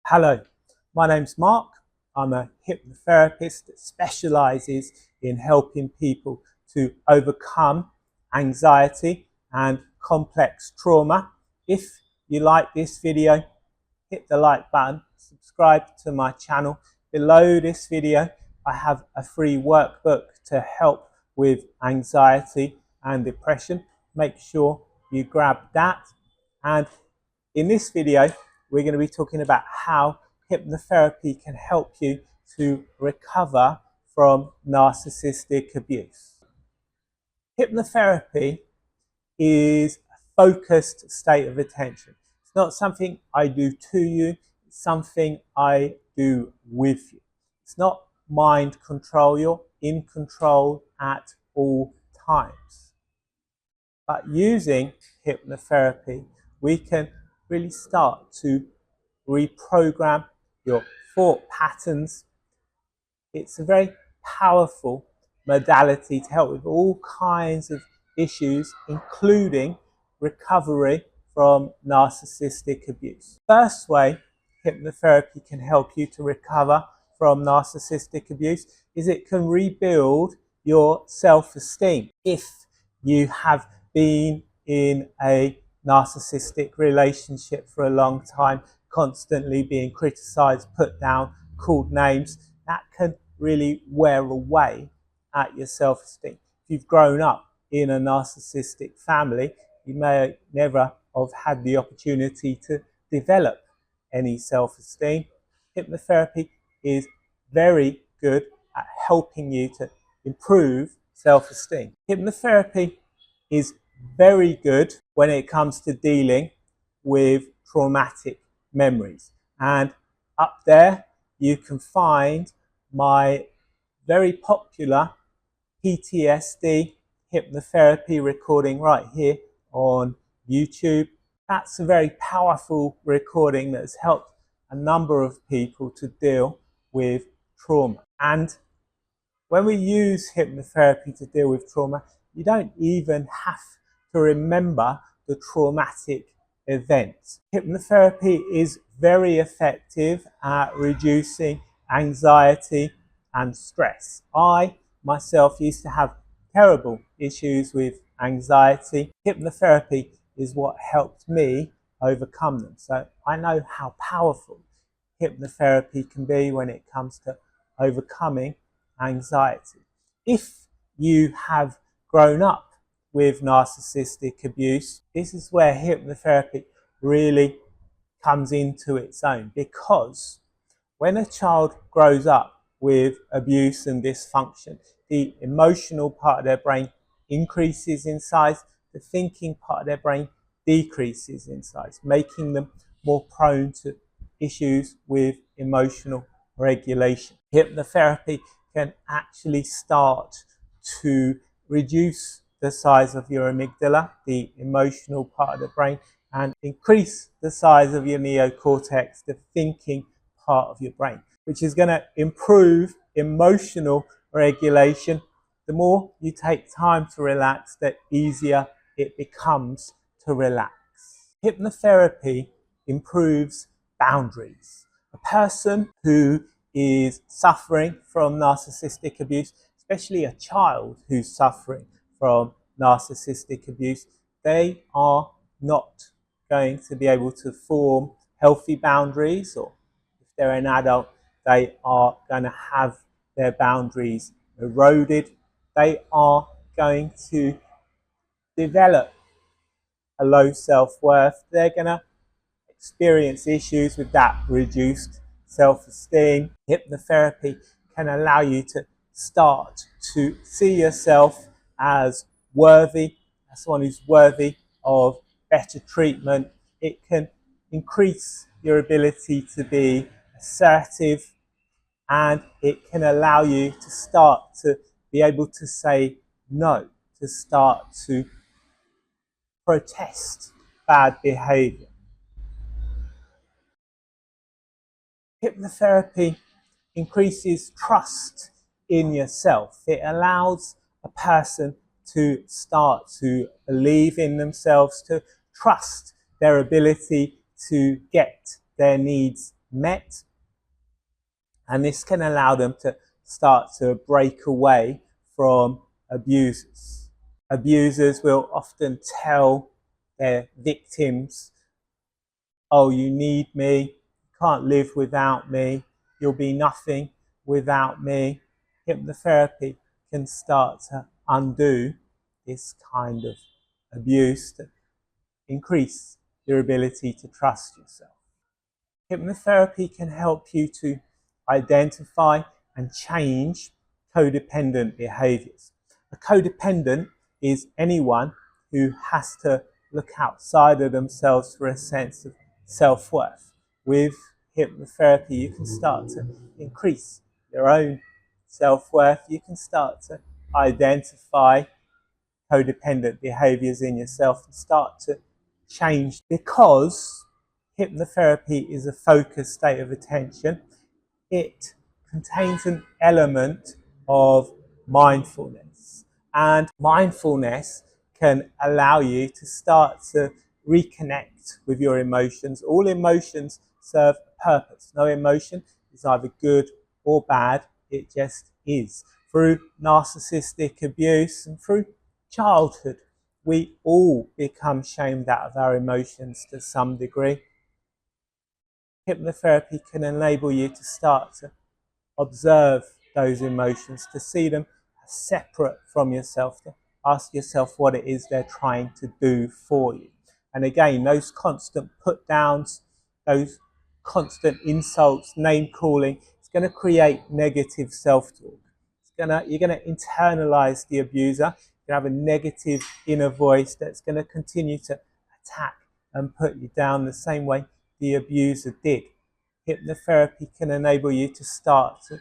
Hello, my name's Mark. I'm a hypnotherapist that specialises in helping people to overcome anxiety and complex trauma. If you like this video, hit the like button, subscribe to my channel. Below this video, I have a free workbook to help with anxiety and depression. Make sure you grab that. And in this video, we're going to be talking about how hypnotherapy can help you to recover from narcissistic abuse. Hypnotherapy is a focused state of attention. It's not something I do to you, it's something I do with you. It's not mind control, you're in control at all times. But using hypnotherapy, we can really start to reprogram your thought patterns. It's a very powerful modality to help with all kinds of issues, including recovery from narcissistic abuse. First way hypnotherapy can help you to recover from narcissistic abuse is it can rebuild your self-esteem. If you have been in a narcissistic relationship for a long time, constantly being criticized, put down, called names, that can really wear away at your self-esteem. If you've grown up in a narcissistic family, you may never have had the opportunity to develop any self-esteem. Hypnotherapy is very good at helping you to improve self-esteem. Hypnotherapy is very good when it comes to dealing with traumatic memories. And up there you can find my very popular PTSD hypnotherapy recording right here on YouTube. That's a very powerful recording that has helped a number of people to deal with trauma. And when we use hypnotherapy to deal with trauma, you don't even have to remember the traumatic event. Hypnotherapy is very effective at reducing anxiety and stress. I myself used to have terrible issues with anxiety. Hypnotherapy is what helped me overcome them. So I know how powerful hypnotherapy can be when it comes to overcoming anxiety. If you have grown up with narcissistic abuse, this is where hypnotherapy really comes into its own, because when a child grows up with abuse and dysfunction, the emotional part of their brain increases in size, the thinking part of their brain decreases in size, making them more prone to issues with emotional regulation. Hypnotherapy can actually start to reduce the size of your amygdala, the emotional part of the brain, and increase the size of your neocortex, the thinking part of your brain, which is going to improve emotional regulation. The more you take time to relax, the easier it becomes to relax. Hypnotherapy improves boundaries. A person who is suffering from narcissistic abuse, especially a child who's suffering from narcissistic abuse, they are not going to be able to form healthy boundaries, or if they're an adult, they are going to have their boundaries eroded. They are going to develop a low self-worth. They're going to experience issues with that reduced self-esteem. Hypnotherapy can allow you to start to see yourself as worthy, as someone who's worthy of better treatment. It can increase your ability to be assertive, and it can allow you to start to be able to say no, to start to protest bad behavior. Hypnotherapy increases trust in yourself. It allows a person to start to believe in themselves, to trust their ability to get their needs met, and this can allow them to start to break away from abusers. Abusers will often tell their victims, oh, you need me, you can't live without me, you'll be nothing without me. Hypnotherapy can start to undo this kind of abuse to increase your ability to trust yourself. Hypnotherapy can help you to identify and change codependent behaviors. A codependent is anyone who has to look outside of themselves for a sense of self-worth. With hypnotherapy, you can start to increase your own self-worth. You can start to identify codependent behaviors in yourself and start to change, because hypnotherapy is a focused state of attention. It contains an element of mindfulness, and mindfulness can allow you to start to reconnect with your emotions. All emotions serve a purpose. No emotion is either good or bad, it just is. Through narcissistic abuse and through childhood, we all become shamed out of our emotions to some degree. Hypnotherapy can enable you to start to observe those emotions, to see them as separate from yourself, to ask yourself what it is they're trying to do for you. And again, those constant put downs, those constant insults, name calling, it's going to create negative self-talk. You're going to internalize the abuser. You have a negative inner voice that's going to continue to attack and put you down the same way the abuser did. Hypnotherapy can enable you to start to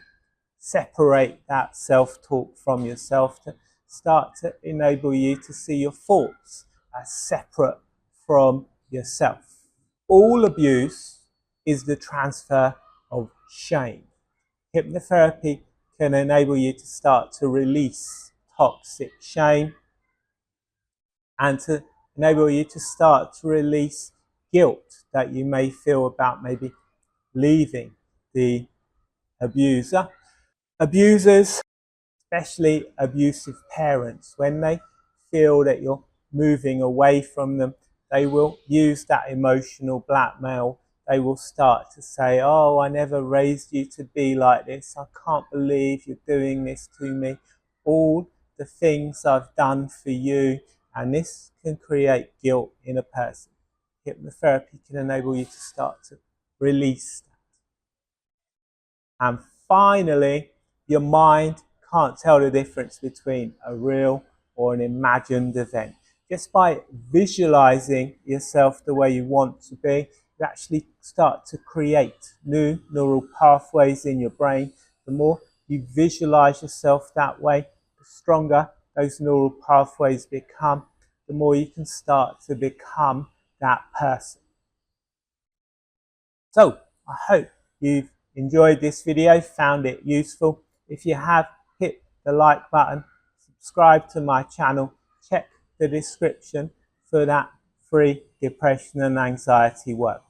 separate that self-talk from yourself, to start to enable you to see your thoughts as separate from yourself. All abuse is the transfer of shame. Hypnotherapy can enable you to start to release toxic shame and to enable you to start to release guilt that you may feel about maybe leaving the abuser. Abusers, especially abusive parents, when they feel that you're moving away from them, they will use that emotional blackmail. They will start to say, oh, I never raised you to be like this. I can't believe you're doing this to me. All the things I've done for you. And this can create guilt in a person. Hypnotherapy can enable you to start to release that. And finally, your mind can't tell the difference between a real or an imagined event. Just by visualizing yourself the way you want to be, you actually start to create new neural pathways in your brain. The more you visualize yourself that way, the stronger those neural pathways become, the more you can start to become that person. So, I hope you've enjoyed this video, found it useful. If you have, hit the like button, subscribe to my channel, check the description for that free depression and anxiety work.